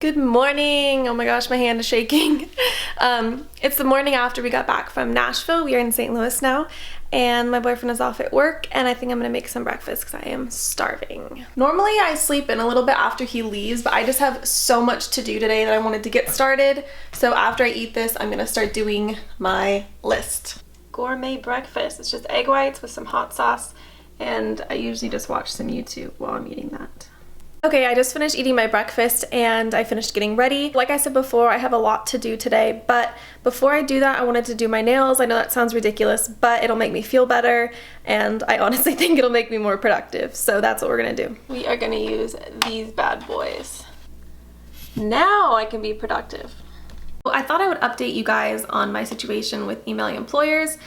Good morning. Oh my gosh, my hand is shaking. It's the morning after we got back from Nashville. We are in St. Louis now, and my boyfriend is off at work, and I think I'm gonna make some breakfast because I am starving. Normally I sleep in a little bit after he leaves, but I just have so much to do today that I wanted to get started. So after I eat this, I'm gonna start doing my list. Gourmet breakfast. It's just egg whites with some hot sauce, and I usually just watch some YouTube while I'm eating that. Okay, I just finished eating my breakfast and I finished getting ready. Like I said before, I have a lot to do today, but before I do that, I wanted to do my nails. I know that sounds ridiculous, but it'll make me feel better, and I honestly think it'll make me more productive. So that's what we're gonna do. We are gonna use these bad boys. Now I can be productive. Well, I thought I would update you guys on my situation with emailing employers.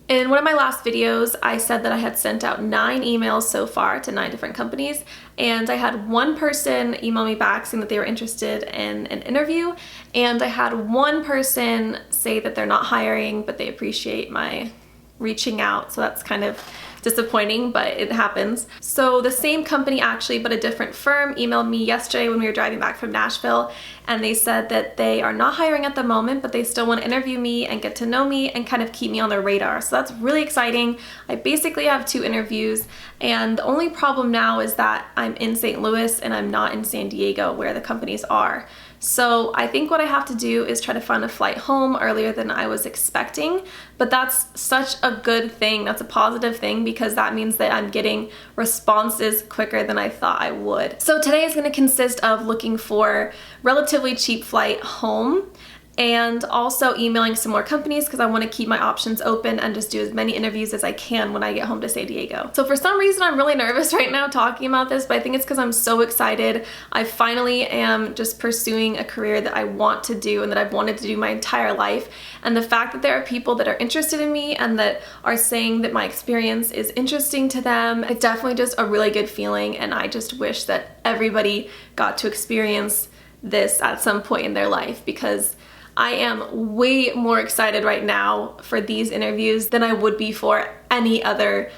In one of my last videos, I said that I had sent out 9 emails so far to 9 different companies, and I had one person email me back saying that they were interested in an interview, and I had one person say that they're not hiring, but they appreciate my reaching out, so that's kind of disappointing, but it happens. So the same company actually, but a different firm, emailed me yesterday when we were driving back from Nashville, and they said that they are not hiring at the moment, but they still want to interview me and get to know me and kind of keep me on their radar. So that's really exciting. I basically have 2 interviews, and the only problem now is that I'm in St. Louis and I'm not in San Diego where the companies are. So I think what I have to do is try to find a flight home earlier than I was expecting, but that's such a good thing. That's a positive thing because that means that I'm getting responses quicker than I thought I would. So today is going to consist of looking for relatively cheap flight home and also emailing some more companies because I want to keep my options open and just do as many interviews as I can when I get home to San Diego. So for some reason I'm really nervous right now talking about this, but I think it's because I'm so excited. I finally am just pursuing a career that I want to do and that I've wanted to do my entire life, and the fact that there are people that are interested in me and that are saying that my experience is interesting to them, it's definitely just a really good feeling, and I just wish that everybody got to experience this at some point in their life because I am way more excited right now for these interviews than I would be for any other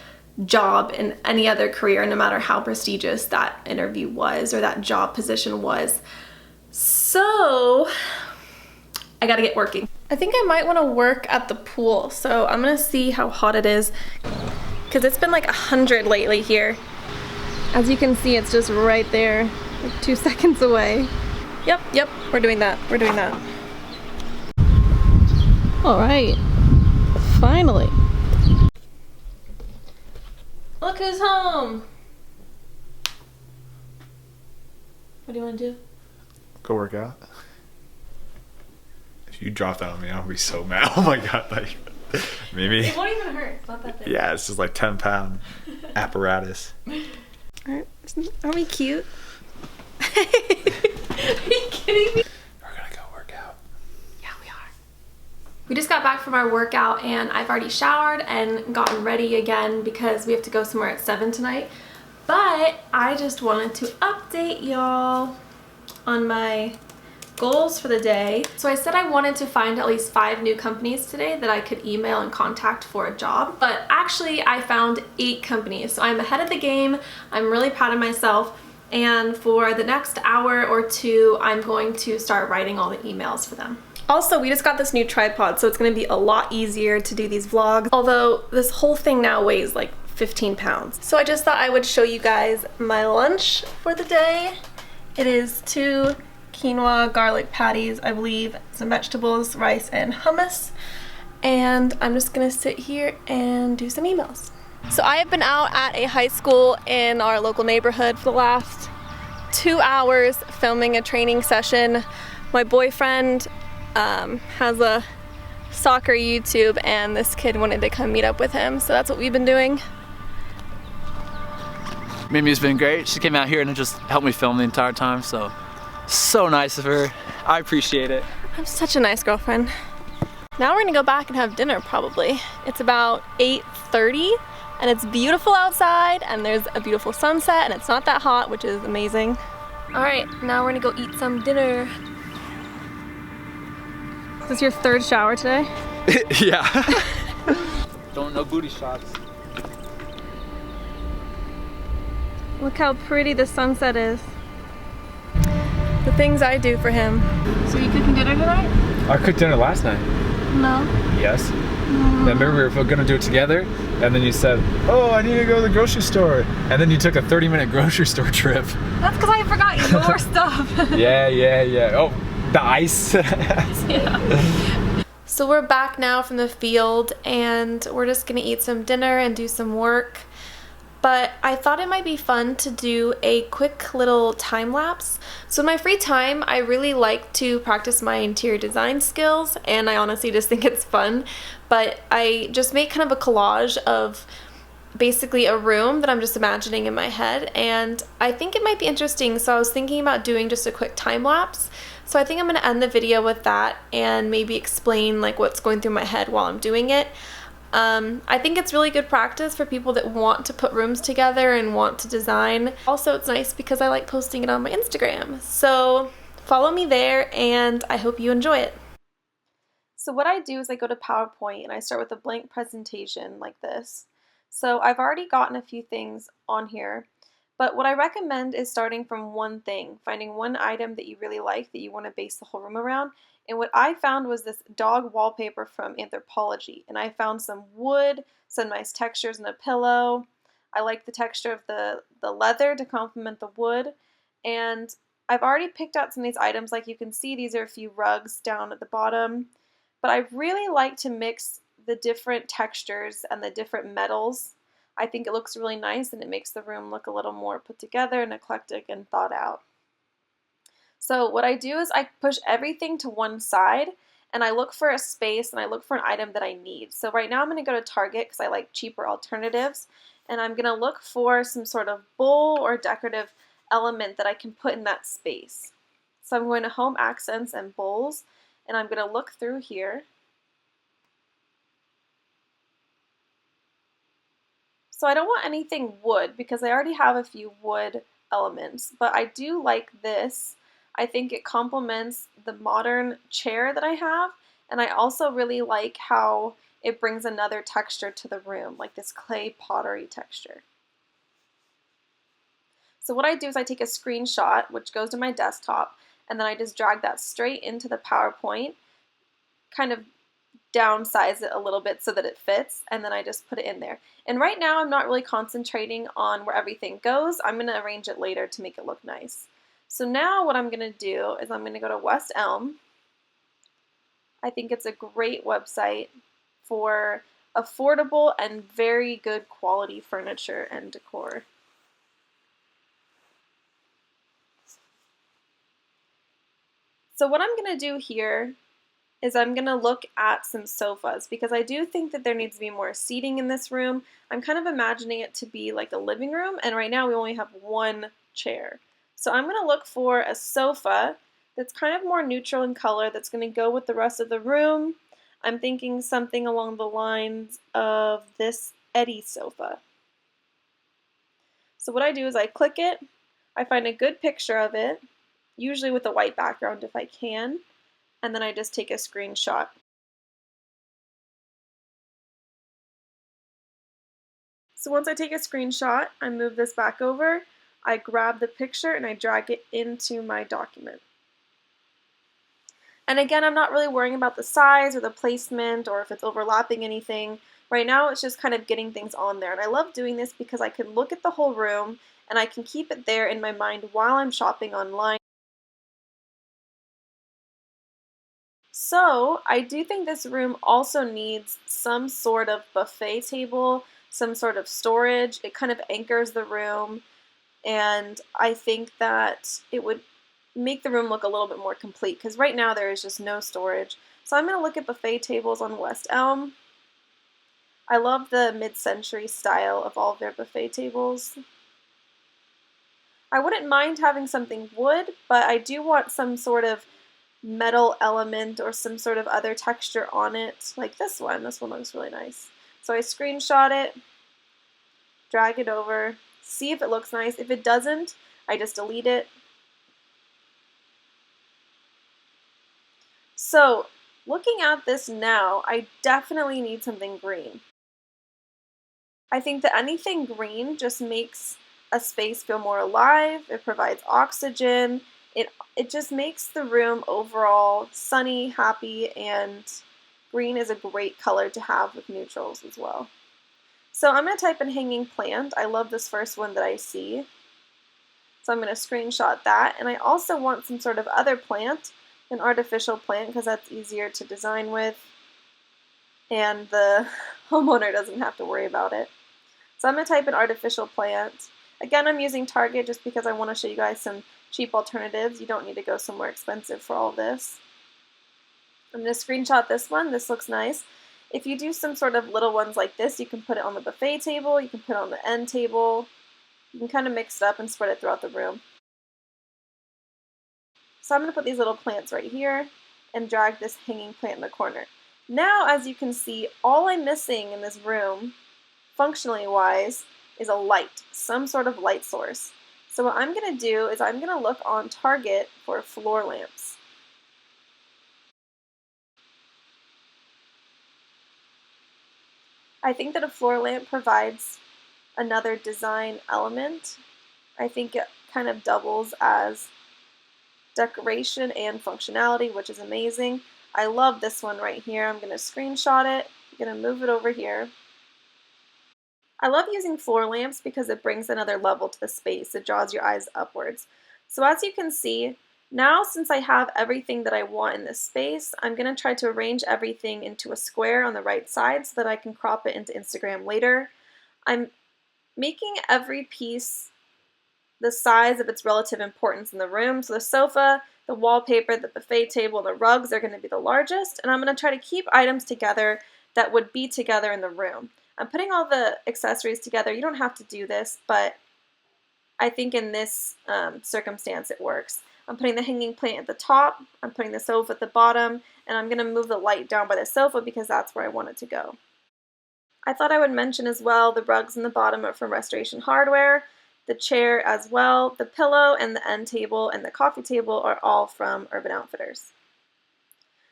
job in any other career, no matter how prestigious that interview was or that job position was. So I gotta get working. I think I might want to work at the pool, so I'm gonna see how hot it is because it's been like 100 lately here. As you can see, it's just right there, like 2 seconds away. Yep, we're doing that. All right, finally. Look who's home. What do you want to do? Go work out. If you drop that on me, I'll be so mad. Oh my god, like maybe. It won't even hurt. It's not that big. Yeah, it's just like 10-pound apparatus. Aren't we cute? Are you kidding me? We just got back from our workout and I've already showered and gotten ready again because we have to go somewhere at 7 tonight. But I just wanted to update y'all on my goals for the day. So I said I wanted to find at least 5 new companies today that I could email and contact for a job. But actually I found 8 companies. So I'm ahead of the game. I'm really proud of myself. And for the next hour or 2, I'm going to start writing all the emails for them. Also, we just got this new tripod, so it's going to be a lot easier to do these vlogs, although this whole thing now weighs like 15 pounds. So I just thought I would show you guys my lunch for the day. It is 2 quinoa garlic patties, I believe, some vegetables, rice, and hummus. And I'm just going to sit here and do some emails. So I have been out at a high school in our local neighborhood for the last 2 hours filming a training session. My boyfriend has a soccer YouTube, and this kid wanted to come meet up with him, so that's what we've been doing. Mimi's been great. She came out here and just helped me film the entire time, so nice of her. I appreciate it. I'm such a nice girlfriend. Now we're gonna go back and have dinner probably. It's about 8:30 and it's beautiful outside and there's a beautiful sunset and it's not that hot, which is amazing. All right, now we're gonna go eat some dinner. Is this your 3rd shower today? Yeah. Don't no booty shots. Look how pretty the sunset is. The things I do for him. So you cooking dinner tonight? I cooked dinner last night. No. Yes. Remember we were gonna do it together, and then you said, "Oh, I need to go to the grocery store," and then you took a 30-minute grocery store trip. That's because I forgot your stuff. Yeah. Oh, the ice. Yeah. So we're back now from the field, and we're just gonna eat some dinner and do some work. But I thought it might be fun to do a quick little time lapse. So in my free time, I really like to practice my interior design skills, and I honestly just think it's fun. But I just make kind of a collage of basically a room that I'm just imagining in my head, and I think it might be interesting. So I was thinking about doing just a quick time lapse. So I think I'm going to end the video with that and maybe explain like what's going through my head while I'm doing it. I think it's really good practice for people that want to put rooms together and want to design. Also, it's nice because I like posting it on my Instagram. So follow me there, and I hope you enjoy it. So what I do is I go to PowerPoint and I start with a blank presentation like this. So I've already gotten a few things on here, but what I recommend is starting from one thing, finding one item that you really like that you want to base the whole room around. And what I found was this dog wallpaper from Anthropology. And I found some wood, some nice textures in a pillow. I like the texture of the leather to complement the wood. And I've already picked out some of these items. Like you can see, these are a few rugs down at the bottom. But I really like to mix the different textures and the different metals. I think it looks really nice, and it makes the room look a little more put together and eclectic and thought out. So what I do is I push everything to one side, and I look for a space, and I look for an item that I need. So right now I'm going to go to Target because I like cheaper alternatives, and I'm going to look for some sort of bowl or decorative element that I can put in that space. So I'm going to Home Accents and Bowls, and I'm going to look through here. So I don't want anything wood because I already have a few wood elements, but I do like this. I think it complements the modern chair that I have, and I also really like how it brings another texture to the room, like this clay pottery texture. So what I do is I take a screenshot, which goes to my desktop, and then I just drag that straight into the PowerPoint, kind of downsize it a little bit so that it fits, and then I just put it in there. And right now I'm not really concentrating on where everything goes. I'm going to arrange it later to make it look nice. So now what I'm going to do is I'm going to go to West Elm. I think it's a great website for affordable and very good quality furniture and decor. So what I'm going to do here is I'm going to look at some sofas because I do think that there needs to be more seating in this room. I'm kind of imagining it to be like a living room, and right now we only have one chair. So I'm going to look for a sofa that's kind of more neutral in color that's going to go with the rest of the room. I'm thinking something along the lines of this Eddie sofa. So what I do is I click it, I find a good picture of it, usually with a white background if I can, and then I just take a screenshot. So once I take a screenshot, I move this back over, I grab the picture and I drag it into my document. And again, I'm not really worrying about the size or the placement or if it's overlapping anything. Right now it's just kind of getting things on there. And I love doing this because I can look at the whole room and I can keep it there in my mind while I'm shopping online. So I do think this room also needs some sort of buffet table, some sort of storage. It kind of anchors the room, and I think that it would make the room look a little bit more complete because right now there is just no storage. So I'm going to look at buffet tables on West Elm. I love the mid-century style of all of their buffet tables. I wouldn't mind having something wood, but I do want some sort of metal element or some sort of other texture on it, like this one. This one looks really nice. So I screenshot it, drag it over, see if it looks nice. If it doesn't, I just delete it. So looking at this now, I definitely need something green. I think that anything green just makes a space feel more alive. It provides oxygen. it just makes the room overall sunny, happy, and green is a great color to have with neutrals as well. So I'm going to type in hanging plant. I love this first one that I see. So I'm going to screenshot that. And I also want some sort of other plant, an artificial plant, because that's easier to design with. And the homeowner doesn't have to worry about it. So I'm going to type in artificial plant. Again, I'm using Target just because I want to show you guys some cheap alternatives. You don't need to go somewhere expensive for all this. I'm going to screenshot this one. This looks nice. If you do some sort of little ones like this, you can put it on the buffet table, you can put it on the end table. You can kind of mix it up and spread it throughout the room. So I'm going to put these little plants right here and drag this hanging plant in the corner. Now, as you can see, all I'm missing in this room, functionally wise, is a light, some sort of light source. So what I'm going to do is I'm going to look on Target for floor lamps. I think that a floor lamp provides another design element. I think it kind of doubles as decoration and functionality, which is amazing. I love this one right here. I'm going to screenshot it. I'm going to move it over here. I love using floor lamps because it brings another level to the space. It draws your eyes upwards. So as you can see, now since I have everything that I want in this space, I'm going to try to arrange everything into a square on the right side so that I can crop it into Instagram later. I'm making every piece the size of its relative importance in the room. So the sofa, the wallpaper, the buffet table, and the rugs are going to be the largest, and I'm going to try to keep items together that would be together in the room. I'm putting all the accessories together. You don't have to do this, but I think in this circumstance it works. I'm putting the hanging plant at the top, I'm putting the sofa at the bottom, and I'm going to move the light down by the sofa because that's where I want it to go. I thought I would mention as well the rugs in the bottom are from Restoration Hardware, the chair as well, the pillow and the end table and the coffee table are all from Urban Outfitters.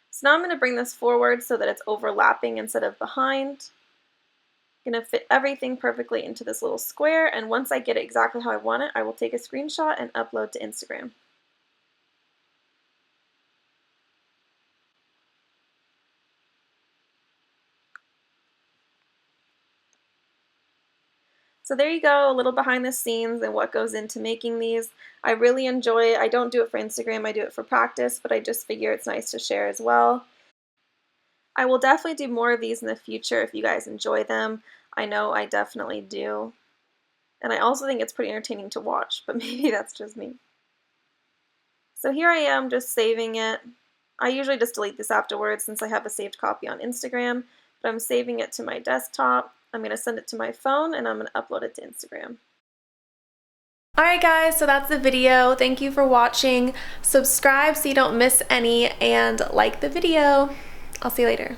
So now I'm going to bring this forward so that it's overlapping instead of behind. I'm going to fit everything perfectly into this little square, and once I get it exactly how I want it, I will take a screenshot and upload to Instagram. So there you go, a little behind the scenes and what goes into making these. I really enjoy it. I don't do it for Instagram, I do it for practice, but I just figure it's nice to share as well. I will definitely do more of these in the future if you guys enjoy them. I know I definitely do. And I also think it's pretty entertaining to watch, but maybe that's just me. So here I am just saving it. I usually just delete this afterwards since I have a saved copy on Instagram, but I'm saving it to my desktop. I'm going to send it to my phone and I'm going to upload it to Instagram. Alright guys, so that's the video. Thank you for watching. Subscribe so you don't miss any and like the video. I'll see you later.